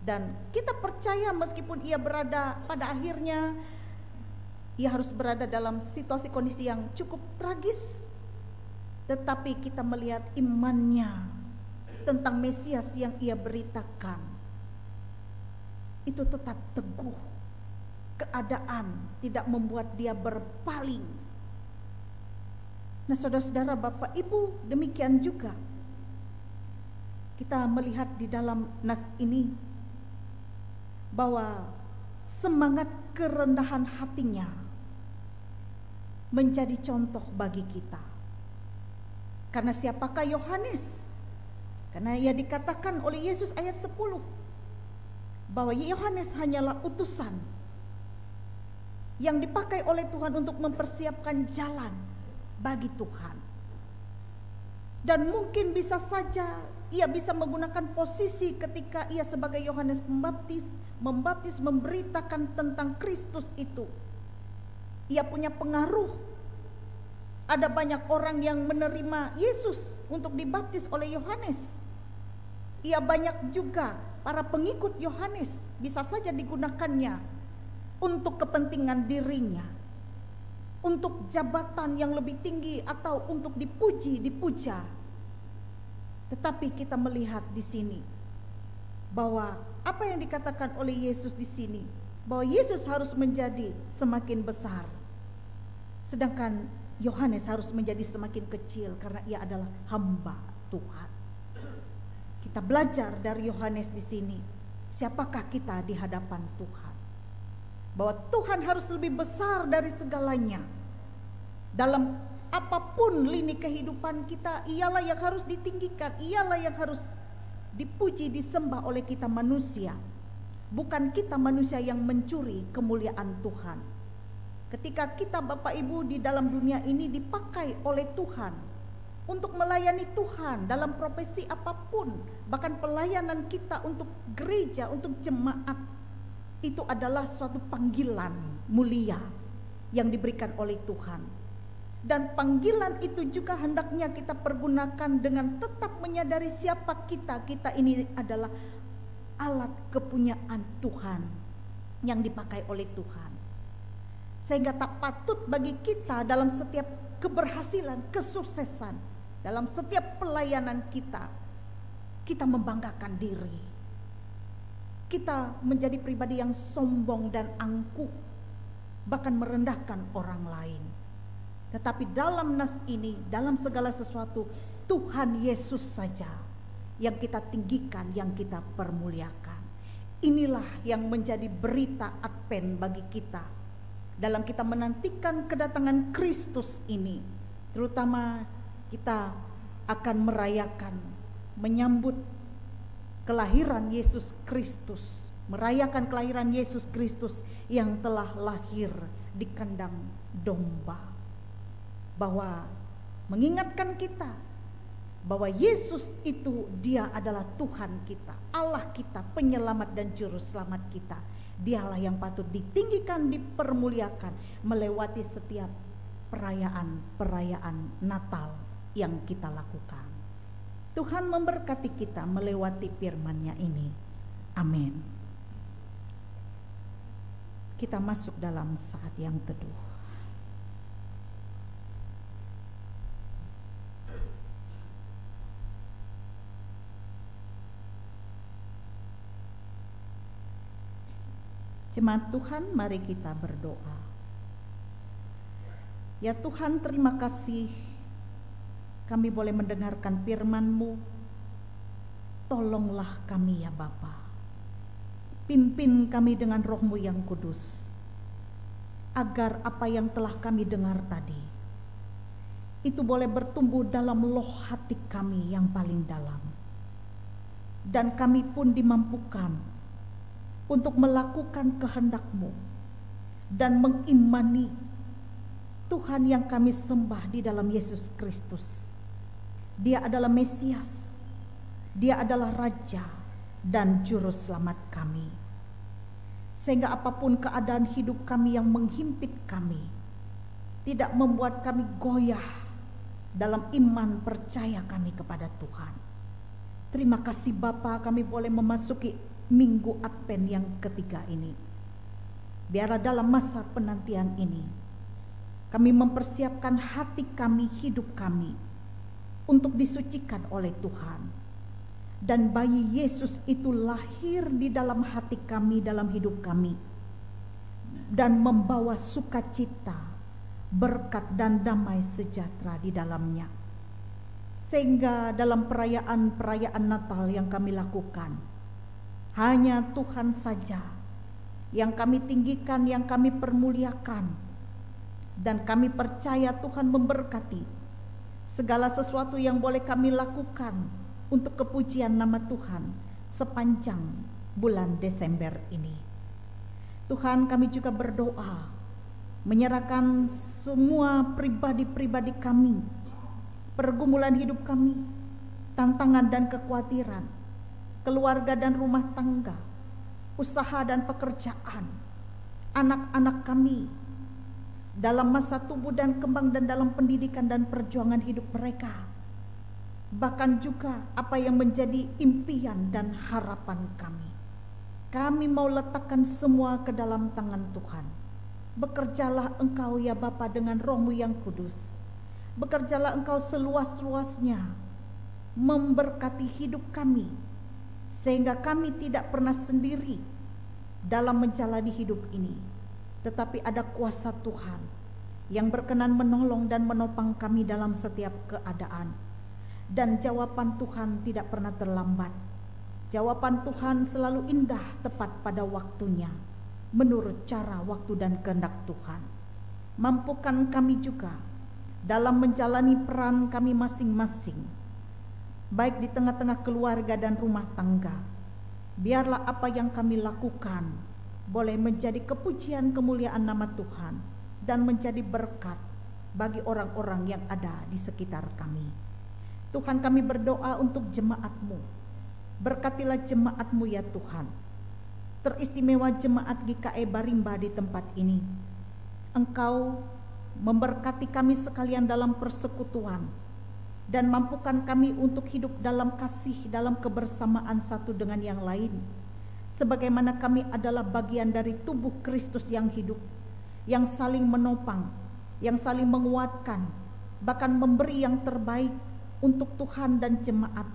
Dan kita percaya meskipun ia berada pada akhirnya, ia harus berada dalam situasi kondisi yang cukup tragis, tetapi kita melihat imannya tentang Mesias yang ia beritakan itu tetap teguh. Keadaan tidak membuat dia berpaling. Nah, saudara-saudara, Bapak Ibu, demikian juga kita melihat di dalam nas ini bahwa semangat kerendahan hatinya menjadi contoh bagi kita. Karena siapakah Yohanes? Karena ia dikatakan oleh Yesus ayat 10 bahwa Yohanes hanyalah utusan yang dipakai oleh Tuhan untuk mempersiapkan jalan bagi Tuhan. Dan mungkin bisa saja ia bisa menggunakan posisi ketika ia sebagai Yohanes Pembaptis memberitakan tentang Kristus itu. Ia punya pengaruh. Ada banyak orang yang menerima Yesus untuk dibaptis oleh Yohanes. Ia banyak juga para pengikut Yohanes, bisa saja digunakannya untuk kepentingan dirinya, untuk jabatan yang lebih tinggi atau untuk dipuji, dipuja. Tetapi kita melihat di sini bahwa apa yang dikatakan oleh Yesus di sini, bahwa Yesus harus menjadi semakin besar, sedangkan Yohanes harus menjadi semakin kecil karena ia adalah hamba Tuhan. Kita belajar dari Yohanes di sini, siapakah kita di hadapan Tuhan? Bahwa Tuhan harus lebih besar dari segalanya. Dalam apapun lini kehidupan kita, ialah yang harus ditinggikan, ialah yang harus dipuji, disembah oleh kita manusia. Bukan kita manusia yang mencuri kemuliaan Tuhan. Ketika kita Bapak Ibu di dalam dunia ini dipakai oleh Tuhan untuk melayani Tuhan dalam profesi apapun, bahkan pelayanan kita untuk gereja, untuk jemaat, itu adalah suatu panggilan mulia yang diberikan oleh Tuhan. Dan panggilan itu juga hendaknya kita pergunakan dengan tetap menyadari siapa kita. Kita ini adalah alat kepunyaan Tuhan yang dipakai oleh Tuhan. Sehingga tak patut bagi kita dalam setiap keberhasilan, kesuksesan, dalam setiap pelayanan kita, kita membanggakan diri. Kita menjadi pribadi yang sombong dan angkuh, bahkan merendahkan orang lain. Tetapi dalam nas ini, dalam segala sesuatu, Tuhan Yesus saja yang kita tinggikan, yang kita permuliakan. Inilah yang menjadi berita Advent bagi kita dalam kita menantikan kedatangan Kristus ini. Terutama kita akan merayakan, menyambut kelahiran Yesus Kristus, merayakan kelahiran Yesus Kristus yang telah lahir di kandang domba. Bahwa mengingatkan kita bahwa Yesus itu dia adalah Tuhan kita, Allah kita, penyelamat dan juru selamat kita. Dialah yang patut ditinggikan, dipermuliakan melewati setiap perayaan Natal yang kita lakukan. Tuhan memberkati kita melewati firman-Nya ini. Amin. Kita masuk dalam saat yang teduh. Jemaat Tuhan, mari kita berdoa. Ya Tuhan, terima kasih kami boleh mendengarkan firman-Mu. Tolonglah kami ya Bapa. Pimpin kami dengan Roh-Mu yang kudus, agar apa yang telah kami dengar tadi, itu boleh bertumbuh dalam loh hati kami yang paling dalam. Dan kami pun dimampukan untuk melakukan kehendak-Mu dan mengimani Tuhan yang kami sembah di dalam Yesus Kristus. Dia adalah Mesias, Dia adalah Raja dan Juru Selamat kami. Sehingga apapun keadaan hidup kami yang menghimpit kami, tidak membuat kami goyah dalam iman percaya kami kepada Tuhan. Terima kasih Bapa, kami boleh memasuki Minggu Advent yang ketiga ini. Biarlah dalam masa penantian ini kami mempersiapkan hati kami, hidup kami untuk disucikan oleh Tuhan. Dan bayi Yesus itu lahir di dalam hati kami, dalam hidup kami, dan membawa sukacita berkat dan damai sejahtera di dalamnya. Sehingga dalam perayaan-perayaan Natal yang kami lakukan, hanya Tuhan saja yang kami tinggikan, yang kami permuliakan, dan kami percaya Tuhan memberkati segala sesuatu yang boleh kami lakukan untuk kepujian nama Tuhan sepanjang bulan Desember ini. Tuhan, kami juga berdoa menyerahkan semua pribadi-pribadi kami, pergumulan hidup kami, tantangan dan kekhawatiran, keluarga dan rumah tangga, usaha dan pekerjaan, anak-anak kami dalam masa tumbuh dan kembang dan dalam pendidikan dan perjuangan hidup mereka. Bahkan juga apa yang menjadi impian dan harapan kami. Kami mau letakkan semua ke dalam tangan Tuhan. Bekerjalah Engkau ya Bapa dengan Roh-Mu yang kudus. Bekerjalah Engkau seluas-luasnya, memberkati hidup kami, sehingga kami tidak pernah sendiri dalam menjalani hidup ini, tetapi ada kuasa Tuhan yang berkenan menolong dan menopang kami dalam setiap keadaan. Dan jawaban Tuhan tidak pernah terlambat. Jawaban Tuhan selalu indah, tepat pada waktunya, menurut cara, waktu, dan kehendak Tuhan. Mampukan kami juga dalam menjalani peran kami masing-masing, baik di tengah-tengah keluarga dan rumah tangga. Biarlah apa yang kami lakukan boleh menjadi kepujian kemuliaan nama Tuhan dan menjadi berkat bagi orang-orang yang ada di sekitar kami. Tuhan, kami berdoa untuk jemaat-Mu. Berkatilah jemaat-Mu ya Tuhan. Teristimewa jemaat GKE Barimba di tempat ini. Engkau memberkati kami sekalian dalam persekutuan, dan mampukan kami untuk hidup dalam kasih, dalam kebersamaan satu dengan yang lain, sebagaimana kami adalah bagian dari tubuh Kristus yang hidup, yang saling menopang, yang saling menguatkan, bahkan memberi yang terbaik untuk Tuhan dan jemaat,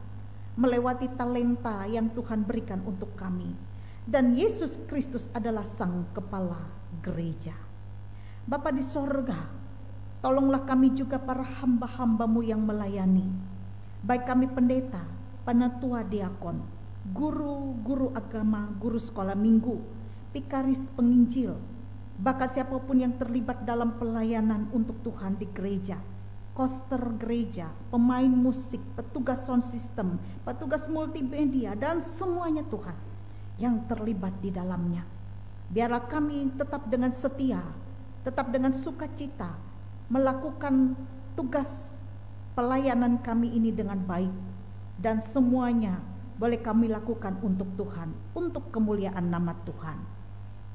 melewati talenta yang Tuhan berikan untuk kami. Dan Yesus Kristus adalah Sang Kepala Gereja. Bapa di sorga, tolonglah kami juga para hamba-hamba-Mu yang melayani, baik kami pendeta, penatua diakon, guru-guru agama, guru sekolah minggu, pikaris penginjil, bahkan siapapun yang terlibat dalam pelayanan untuk Tuhan di gereja, koster gereja, pemain musik, petugas sound system, petugas multimedia, dan semuanya Tuhan yang terlibat di dalamnya. Biarlah kami tetap dengan setia, tetap dengan sukacita melakukan tugas pelayanan kami ini dengan baik, dan semuanya boleh kami lakukan untuk Tuhan, untuk kemuliaan nama Tuhan.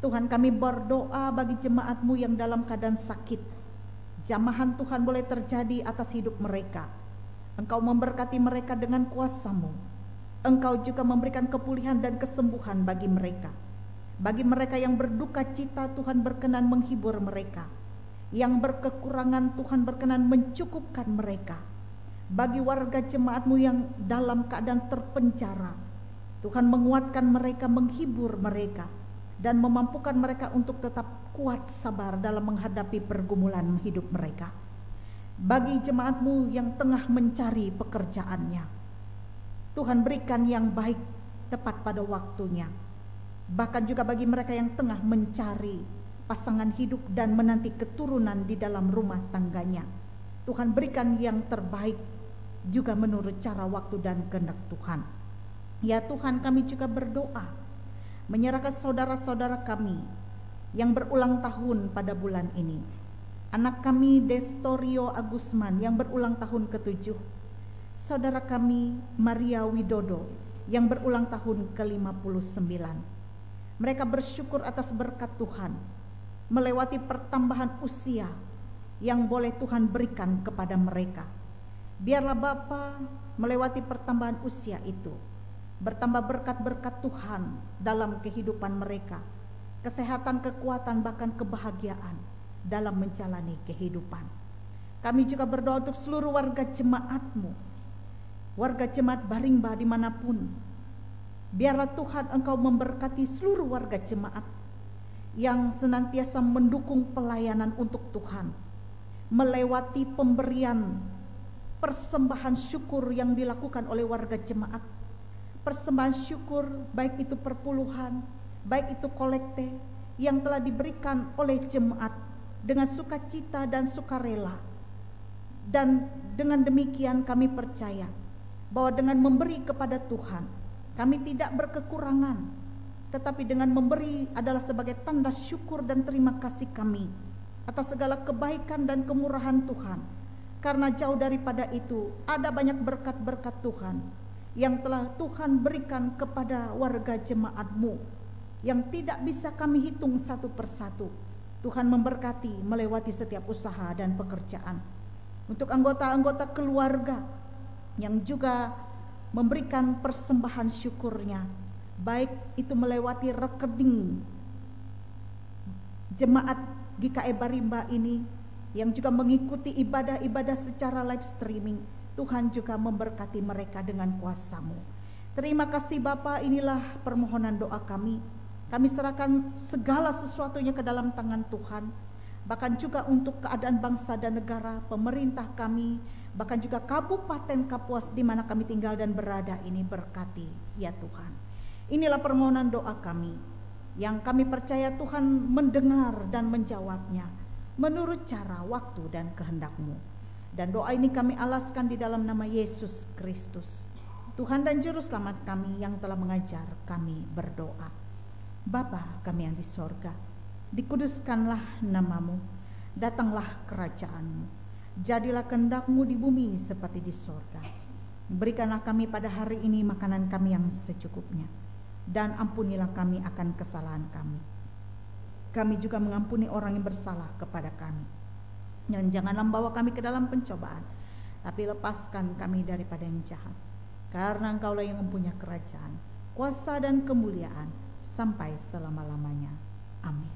Tuhan, kami berdoa bagi jemaat-Mu yang dalam keadaan sakit. Jamahan Tuhan boleh terjadi atas hidup mereka. Engkau memberkati mereka dengan kuasa-Mu. Engkau juga memberikan kepulihan dan kesembuhan bagi mereka. Bagi mereka yang berduka cita, Tuhan berkenan menghibur mereka. Yang berkekurangan, Tuhan berkenan mencukupkan mereka. Bagi warga jemaat-Mu yang dalam keadaan terpenjara, Tuhan menguatkan mereka, menghibur mereka, dan memampukan mereka untuk tetap kuat sabar dalam menghadapi pergumulan hidup mereka. Bagi jemaat-Mu yang tengah mencari pekerjaannya, Tuhan berikan yang baik tepat pada waktunya. Bahkan juga bagi mereka yang tengah mencari pasangan hidup dan menanti keturunan di dalam rumah tangganya, Tuhan berikan yang terbaik juga menurut cara, waktu, dan kehendak Tuhan. Ya Tuhan, kami juga berdoa menyerahkan saudara-saudara kami yang berulang tahun pada bulan ini. Anak kami Destorio Agusman yang berulang tahun ke-7. Saudara kami Maria Widodo yang berulang tahun ke-59. Mereka bersyukur atas berkat Tuhan, melewati pertambahan usia yang boleh Tuhan berikan kepada mereka. Biarlah Bapa melewati pertambahan usia itu, bertambah berkat-berkat Tuhan dalam kehidupan mereka, kesehatan, kekuatan, bahkan kebahagiaan dalam menjalani kehidupan. Kami juga berdoa untuk seluruh warga jemaat-Mu, warga jemaat Barimba dimanapun. Biarlah Tuhan Engkau memberkati seluruh warga jemaat yang senantiasa mendukung pelayanan untuk Tuhan, melewati pemberian persembahan syukur yang dilakukan oleh warga jemaat. Persembahan syukur baik itu perpuluhan, baik itu kolekte yang telah diberikan oleh jemaat dengan sukacita dan sukarela. Dan dengan demikian kami percaya bahwa dengan memberi kepada Tuhan, kami tidak berkekurangan, tetapi dengan memberi adalah sebagai tanda syukur dan terima kasih kami atas segala kebaikan dan kemurahan Tuhan. Karena jauh daripada itu, ada banyak berkat-berkat Tuhan yang telah Tuhan berikan kepada warga jemaat-Mu yang tidak bisa kami hitung satu persatu. Tuhan memberkati melewati setiap usaha dan pekerjaan. Untuk anggota-anggota keluarga yang juga memberikan persembahan syukurnya, baik itu melewati rekening jemaat GKI Barimba ini yang juga mengikuti ibadah-ibadah secara live streaming. Tuhan juga memberkati mereka dengan kuasa-Mu. Terima kasih Bapa, inilah permohonan doa kami. Kami serahkan segala sesuatunya ke dalam tangan Tuhan, bahkan juga untuk keadaan bangsa dan negara, pemerintah kami, bahkan juga Kabupaten Kapuas di mana kami tinggal dan berada ini, berkati ya Tuhan. Inilah permohonan doa kami yang kami percaya Tuhan mendengar dan menjawabnya menurut cara, waktu, dan kehendak-Mu. Dan doa ini kami alaskan di dalam nama Yesus Kristus, Tuhan dan Juru Selamat kami yang telah mengajar kami berdoa. Bapa kami yang di sorga, dikuduskanlah nama-Mu, datanglah kerajaan-Mu, jadilah kehendak-Mu di bumi seperti di sorga. Berikanlah kami pada hari ini makanan kami yang secukupnya, dan ampunilah kami akan kesalahan kami. Kami juga mengampuni orang yang bersalah kepada kami. Dan janganlah membawa kami ke dalam pencobaan, tapi lepaskan kami daripada yang jahat. Karena Engkaulah yang mempunyai kerajaan, kuasa dan kemuliaan sampai selama-lamanya. Amin.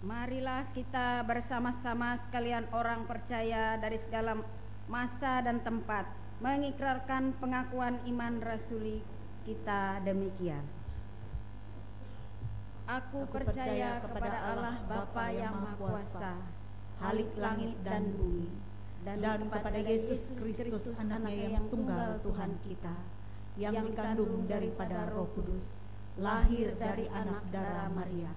Marilah kita bersama-sama sekalian orang percaya dari segala masa dan tempat mengikrarkan pengakuan iman rasuli kita demikian. Aku percaya kepada Allah Bapa yang Maha Kuasa, Halik langit dan bumi, dan kepada Yesus Kristus anaknya yang tunggal Tuhan kita, yang dikandung daripada Roh Kudus, lahir dari anak darah Maria,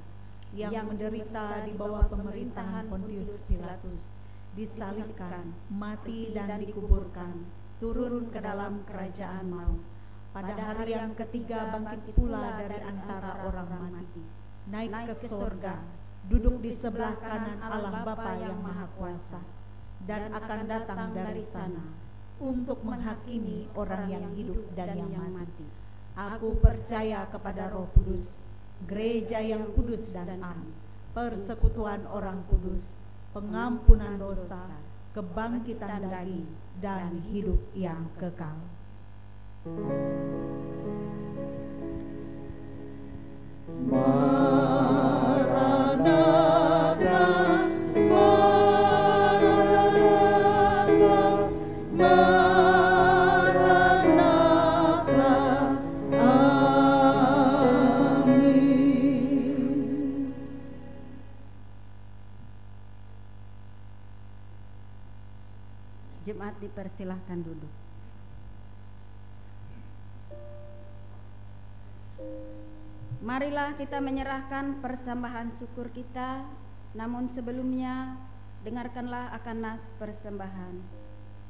yang menderita di bawah pemerintahan Pontius Pilatus, disalibkan, mati dan dikuburkan, turun ke dalam kerajaan maut. Pada hari yang ketiga bangkit pula dari antara orang mati, naik ke sorga, duduk di sebelah kanan Allah Bapa yang Maha Kuasa, dan akan datang dari sana untuk menghakimi orang yang hidup dan yang mati. Aku percaya kepada Roh Kudus, gereja yang kudus dan am, persekutuan orang kudus, pengampunan dosa, kebangkitan daging, dan hidup yang kekal. Maranatha, Maranatha, Maranatha, amin. Jemaat dipersilahkan duduk. Marilah kita menyerahkan persembahan syukur kita, namun sebelumnya dengarkanlah akan nas persembahan.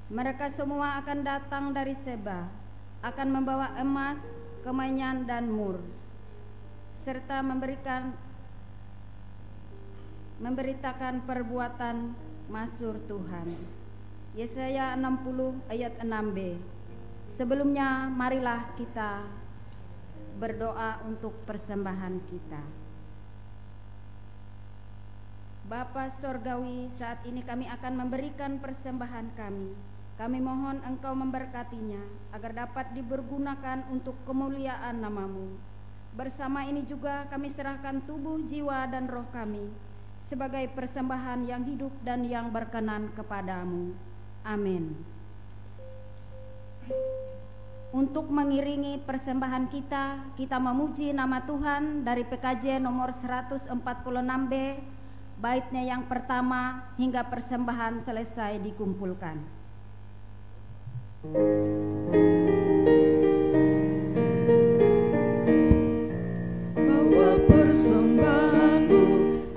Mereka semua akan datang dari Seba, akan membawa emas, kemenyan dan mur, serta memberitakan perbuatan masyhur Tuhan. Yesaya 60 ayat 6b. Sebelumnya marilah kita berdoa untuk persembahan kita. Bapa Sorgawi, saat ini kami akan memberikan persembahan kami. Kami mohon Engkau memberkatinya agar dapat dipergunakan untuk kemuliaan nama-Mu. Bersama ini juga kami serahkan tubuh, jiwa, dan roh kami sebagai persembahan yang hidup dan yang berkenan kepada-Mu. Amin. Untuk mengiringi persembahan kita memuji nama Tuhan dari PKJ nomor 146B, baitnya yang pertama hingga persembahan selesai dikumpulkan. Bawa persembahanmu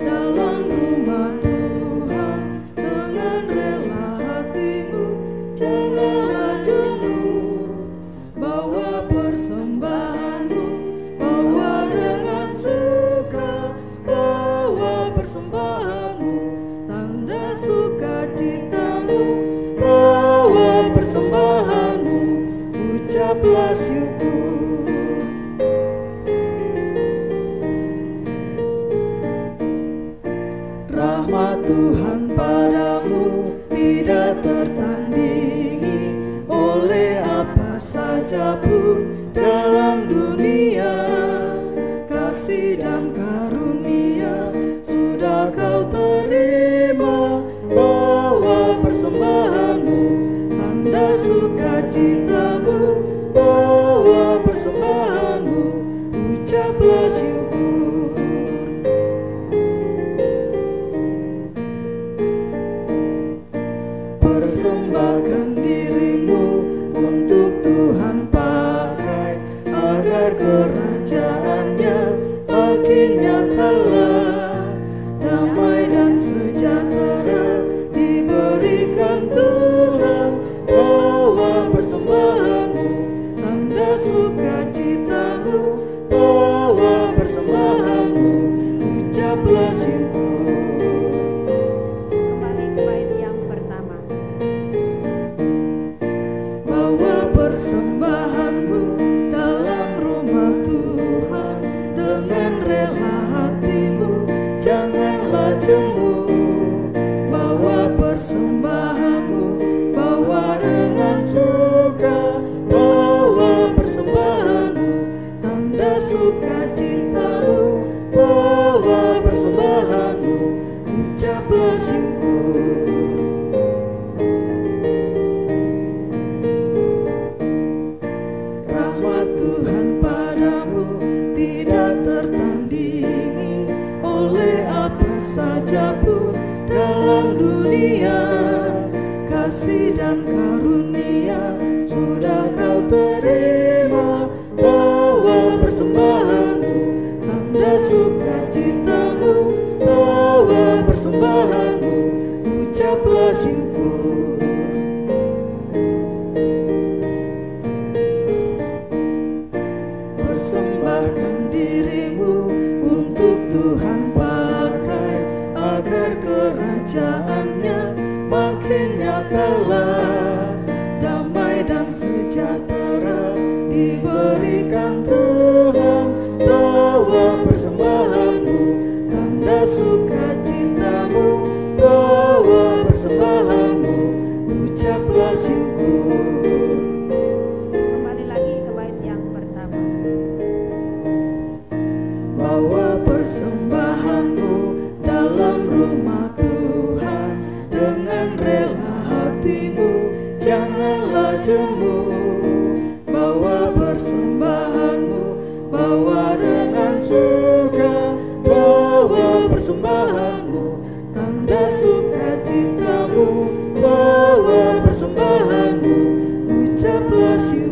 dalam rumah Tuhan dengan rela hatimu, janganlah jenuh. Bawa persembahanmu, bawa dengan suka, bawa persembahanmu, tanda sukacitamu, bawa persembahanmu, ucaplah syukur. Rahmat Tuhan padamu tidak tertandingi oleh apa saja pun dalam dunia. Kasih dan karunia sudah kau terima, bawa persembahanmu, tanda sukacitamu, bawa persembahanmu, ucaplah syukur. Persembahkan dirimu untuk Tuhan pakai, agar kerajaannya makin nyatalah. Damai dan sejahtera diberikan Tuhan, bawa persembahanmu, tanda sukacitamu, bawa persembahanmu, ucaplah syukur. Kembali ke bait yang pertama. Bawa persembahanmu dalam rumah Tuhan dengan rela hatimu, janganlah jemu. Bawa persembahanmu, bawa dengan suka, bawa persembahanmu, tanda sukacitamu, bawa persembahanmu, ucaplah syukur. Rahmat Tuhan padamu tidak tertandingi oleh apa saja pun dalam dunia. Kasih dan karunia sudah kau terima, bawa persembahanmu, tanda sukacitamu, bawa persembahanmu, ucaplah syukur. Persembahkan dirimu untuk Tuhan pakai, agar kerajaannya makin nyatalah. Damai dan sejahtera diberikan Tuhan, bawa persembahanmu, tanda sukacitamu, bawa persembahanmu, ucaplah syukur. Kembali lagi ke bait yang pertama. Bawa persembahanmu dalam rumah Tuhan dengan rela hatimu, janganlah jemu. Bawa persembahanmu, bawa dengan suka, bawa persembahanmu, tanda sukacitamu, bawa persembahanmu, ucaplah syukur.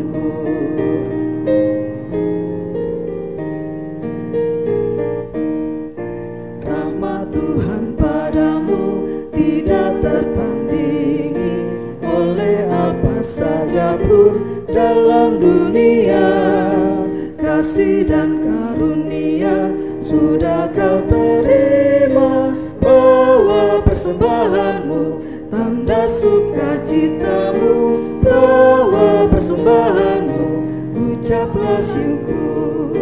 Rahmat Tuhan padamu tidak tertandingi oleh apa saja pun dalam dunia. Kasih dan karunia sudah kau terima, bawa persembahanmu, tanda sukacitamu, bawa persembahanmu, ucaplah syukur.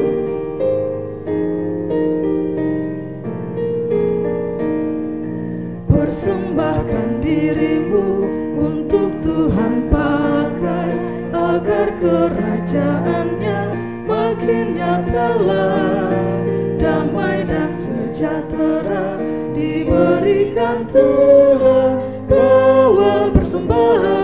Persembahkan dirimu untuk Tuhan pakai, agar kerajaannya makin nyatalah. Damai dan sejahtera diberikan Tuhan, bawa persembahan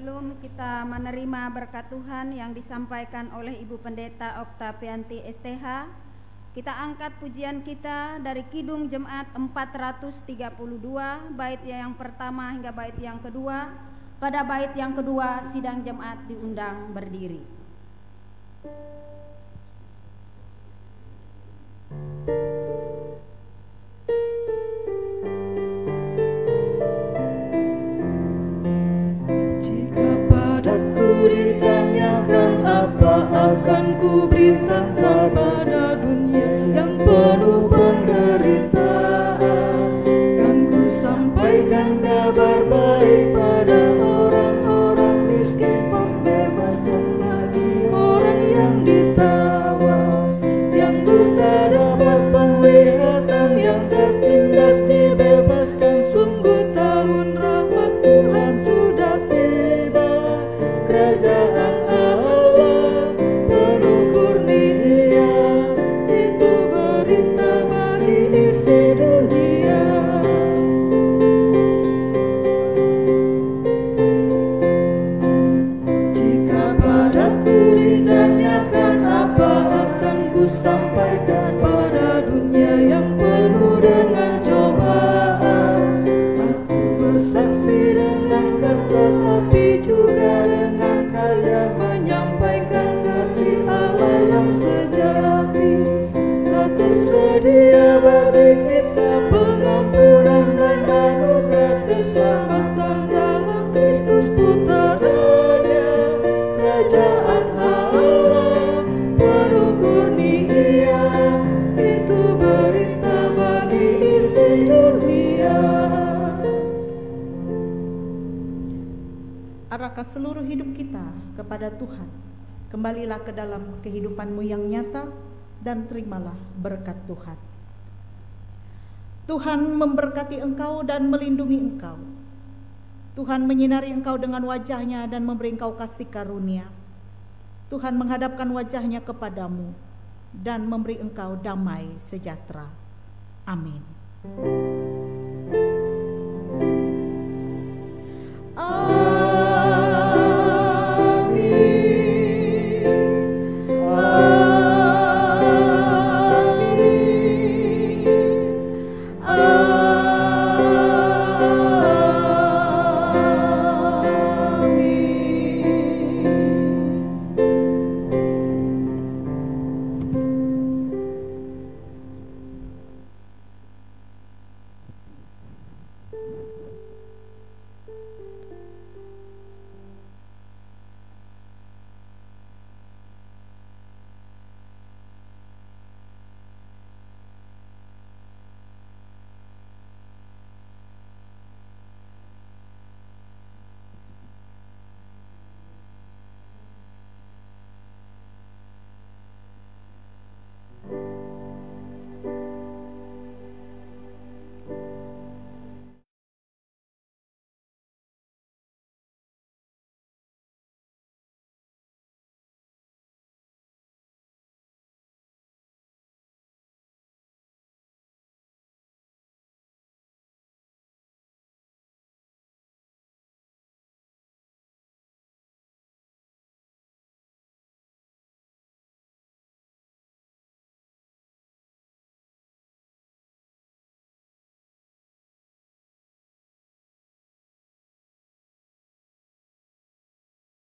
Sebelum kita menerima berkat Tuhan yang disampaikan oleh Ibu Pendeta Oktavianti STH, kita angkat pujian kita dari Kidung Jemaat 432, bait yang pertama hingga bait yang kedua. Pada bait yang kedua, sidang jemaat diundang berdiri. Ditanyakan apa akan ku beritakan pada dunia yang penuh penderitaan, dan ku sampaikan kabar baik pada orang-orang miskin, pembebaskan bagi orang yang ditawan, yang buta dapat penglihatan, yang tertindas dibebaskan. Sungguh tahun rahmat Tuhan sudah tiba. Kerajaan Allah penuh kurnia, itu berita bagi isi dunia. Jika padaku ditanyakan apa akan ku sampaikan pada dunia yang penuh dengan cobaan, aku bersaksi dengan kata tapi juga dengan karya menyampaikan kasih Allah yang sejati. Telah tersedia bagi kita pengampunan dan anugerah keselamatan dalam Kristus putranya. Kerajaan Allah penuh kurnia, itu berita bagi isi dunia. Arahkan seluruh hidup kita kepada Tuhan. Kembalilah ke dalam kehidupanmu yang nyata dan terimalah berkat Tuhan. Tuhan memberkati engkau dan melindungi engkau. Tuhan menyinari engkau dengan wajah-Nya dan memberi engkau kasih karunia. Tuhan menghadapkan wajah-Nya kepadamu dan memberi engkau damai sejahtera. Amin.